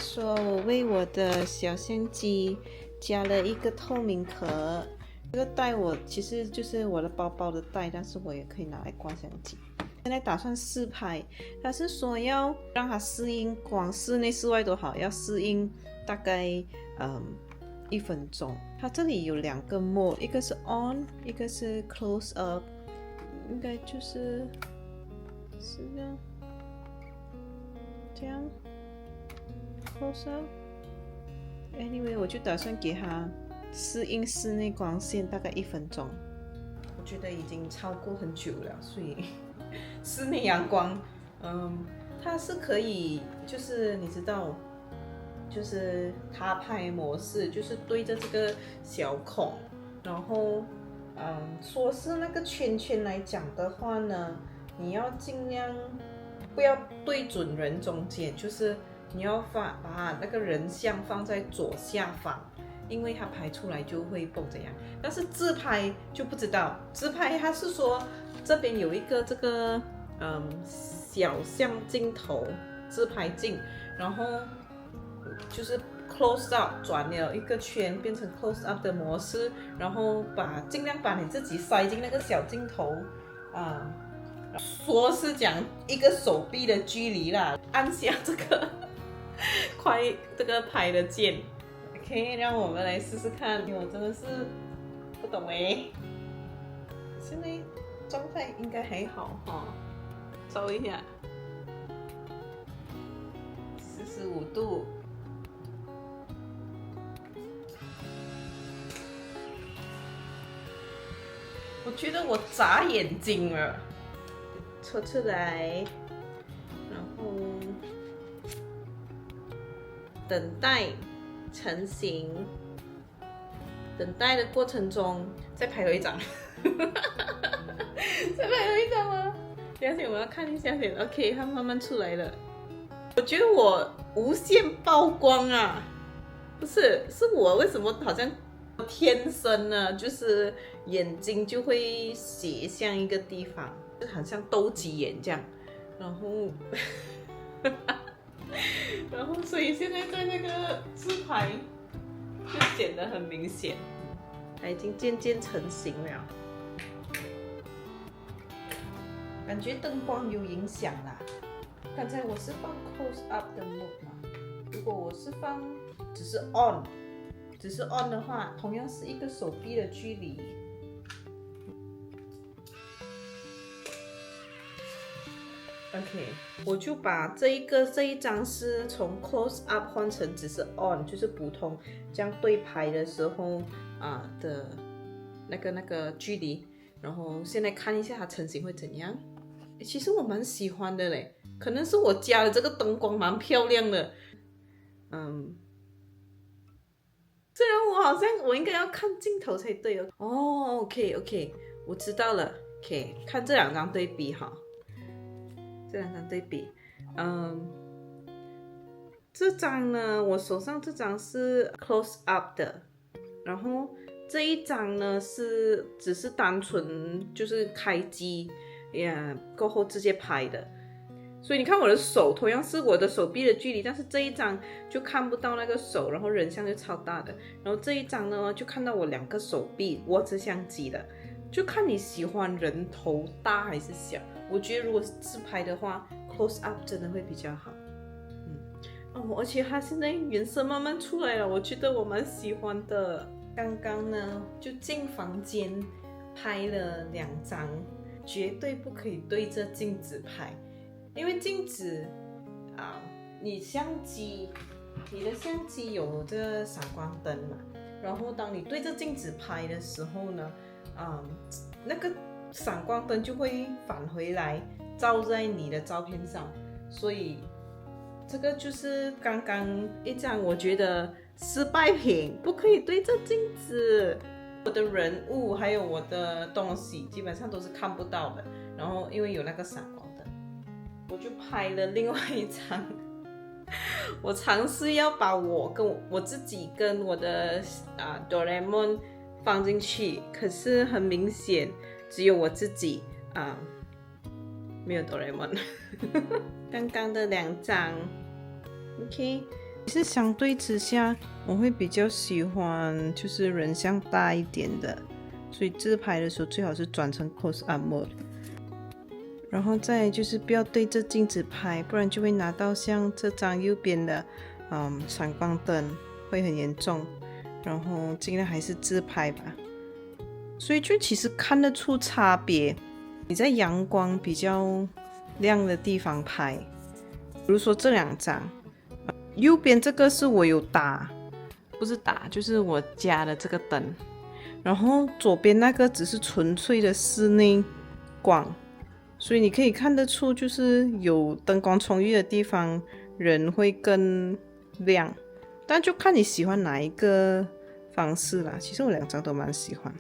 说我为我的小相机加了一个透明壳，这个袋我其实就是我的包包的袋，但是我也可以拿来挂相机。现在打算试拍，他是说要让它适应光，室内室外都好，要适应大概1分钟。它这里有2个 mode， 一个是 on， 一个是 close up， 应该就是这样 close up。 Anyway， 我就打算给它适应室内光线大概1分钟。我觉得已经超过很久了，所以室内阳光，它是可以，就是你知道，就是他拍模式，就是对着这个小孔，然后，说是那个圈圈来讲的话呢，你要尽量不要对准人中间，就是你要把那个人像放在左下方。因为它拍出来就会蹦这样，但是自拍就不知道。自拍它是说这边有一个这个小像镜头自拍镜，然后就是 close up 转了一个圈变成 close up 的模式，然后尽量把你自己塞进那个小镜头说是讲一个手臂的距离啦，按下这个这个拍的键。OK， 让我们来试试看。我真的是不懂现在状态应该还好哈，照一下，45度。我觉得我眨眼睛了，抽出来，然后等待成型，等待的过程中再拍了一张，再拍了一张吗？等一下我要看一下先。OK， 它慢慢出来了。我觉得我无限曝光啊，不是，是我为什么好像天生呢？就是眼睛就会斜向一个地方，就好像斗鸡眼这样，然后。然后，所以现在在那个自拍就显得很明显，它已经渐渐成型了。感觉灯光有影响啦。刚才我是放 close up 的 mode 嘛，如果我是放只是 on 的话，同样是一个手臂的距离。OK， 我就把这一张是从 close up 换成只是 on， 就是普通这样对拍的时候的那个距离，然后现在看一下它成型会怎样。其实我蛮喜欢的嘞，可能是我加的这个灯光蛮漂亮的。虽然我应该要看镜头才对哦。OK， 我知道了。OK， 看这2张对比哈。这2张对比，这张呢，我手上这张是 close up 的，然后这一张呢只是单纯就是开机过后直接拍的，所以你看我的手同样是我的手臂的距离，但是这一张就看不到那个手，然后人像就超大的，然后这一张呢就看到我2个手臂握着相机的，就看你喜欢人头大还是小。我觉得如果是自拍的话 ，close up 真的会比较好。而且它现在颜色慢慢出来了，我觉得我蛮喜欢的。刚刚呢，就进房间拍了2张，绝对不可以对着镜子拍，因为镜子你的相机有这个闪光灯嘛，然后当你对着镜子拍的时候呢，那个闪光灯就会返回来照在你的照片上，所以这个就是刚刚一张我觉得失败品，不可以对着镜子。我的人物还有我的东西基本上都是看不到的，然后因为有那个闪光灯，我就拍了另外一张。我尝试要把我自己跟我的哆啦 A 梦放进去，可是很明显只有我自己没有哆啦 A 梦。刚刚的2张 OK，其实相对之下，我会比较喜欢就是人像大一点的，所以自拍的时候最好是转成 close up mode。然后再就是不要对着镜子拍，不然就会拿到像这张右边的闪光灯，会很严重。然后尽量还是自拍吧。所以就其实看得出差别。你在阳光比较亮的地方拍，比如说这2张，右边这个是我有打，不是打，就是我加的这个灯。然后左边那个只是纯粹的室内光。所以你可以看得出，就是有灯光充裕的地方，人会更亮。但就看你喜欢哪一个方式啦。其实我2张都蛮喜欢。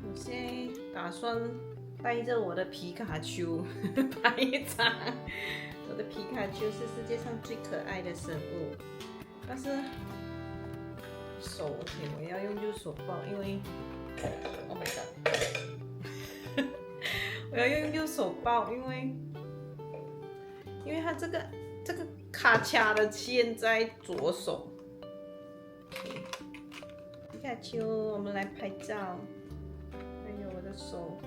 我现在打算带着我的皮卡丘拍一张。我的皮卡丘是世界上最可爱的生物，但是手 OK， 我要用右手抱，因为 Oh my god。我要用右手抱，因为它这个卡卡的线在左手。皮卡丘，我们来拍照。还有我的手，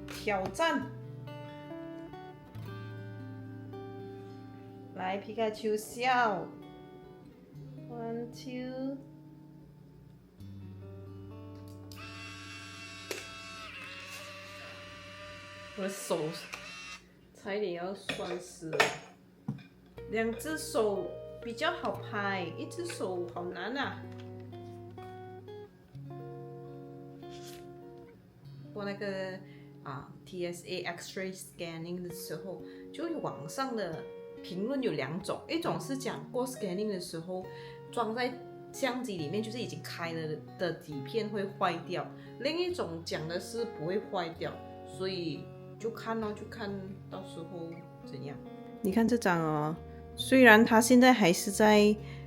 挑战。来，皮卡丘笑。1 2。我的手差一点要酸死了。2只手比较好拍，1只手好难啊。过那个TSA X-ray scanning 的时候，就网上的评论有2种，一种是讲过 scanning 的时候装在相机里面就是已经开了的底片会坏掉，另一种讲的是不会坏掉，所以就看到到时候怎样。你看这张哦，虽然它现在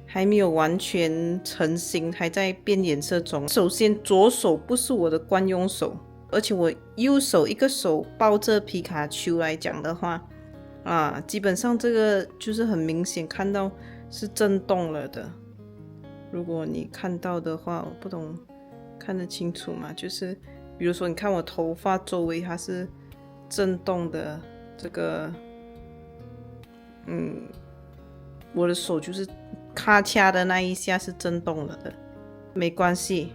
还没有完全成型，还在变颜色中。首先左手不是我的惯用手，而且我右手一个手抱着皮卡丘来讲的话基本上这个就是很明显看到是震动了的。如果你看到的话，我不懂看得清楚吗？就是比如说你看我头发周围它是震动的，这个我的手就是咔嚓的那一下是震动了的。没关系，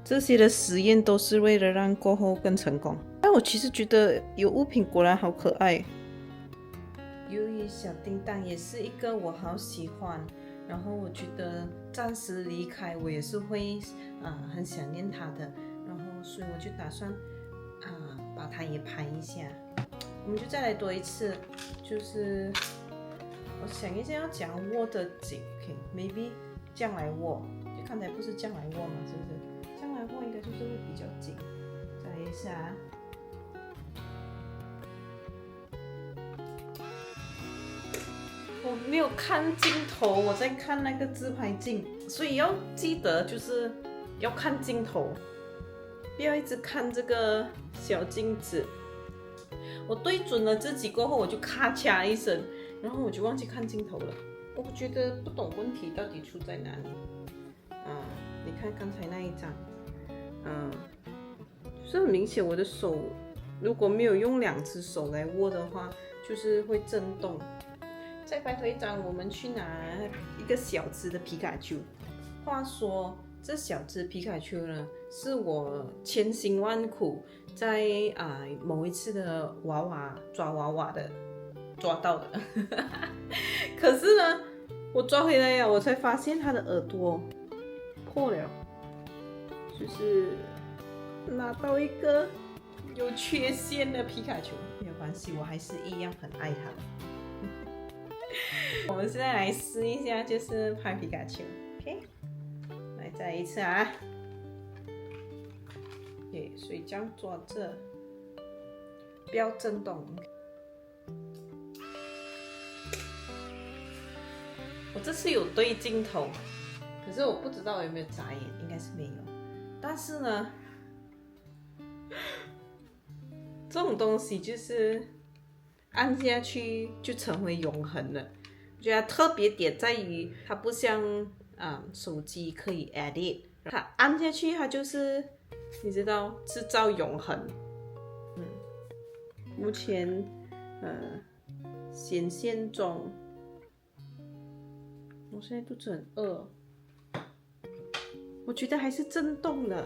这些的实验都是为了让过后更成功。但我其实觉得有物品果然好可爱。鱿鱼小叮当也是一个我好喜欢，然后我觉得暂时离开我也是会很想念它的，然后所以我就打算把它也拍一下。我们就再来多一次，就是我想一下要怎样握得紧 ，maybe 这样来握，就刚才不是这样来握嘛，是不是？这样来握应该就是会比较紧。再来一下。我没有看镜头，我在看那个自拍镜，所以要记得就是要看镜头，不要一直看这个小镜子。我对准了自己过后，我就咔嚓一声，然后我就忘记看镜头了。我觉得不懂问题到底出在哪里。你看刚才那一张，就是很明显我的手如果没有用2只手来握的话，就是会震动。再拍头一张，我们去拿一个小只的皮卡丘。话说这小只皮卡丘呢，是我千辛万苦在某一次的抓娃娃的抓到的。可是呢，我抓回来我才发现它的耳朵破了，就是拿到一个有缺陷的皮卡丘。没有关系，我还是一样很爱它的。我们现在来试一下，就是拍皮卡丘 ，OK， 来再来一次OK， 所以这样抓着，不要震动。我这次有对镜头，可是我不知道我有没有眨眼，应该是没有。但是呢，这种东西就是按下去就成为永恒了。我觉得特别点在于它不像手机可以 edit，它按下去它就是你知道制造永恒。目前显现中，我现在肚子很饿，我觉得还是震动的。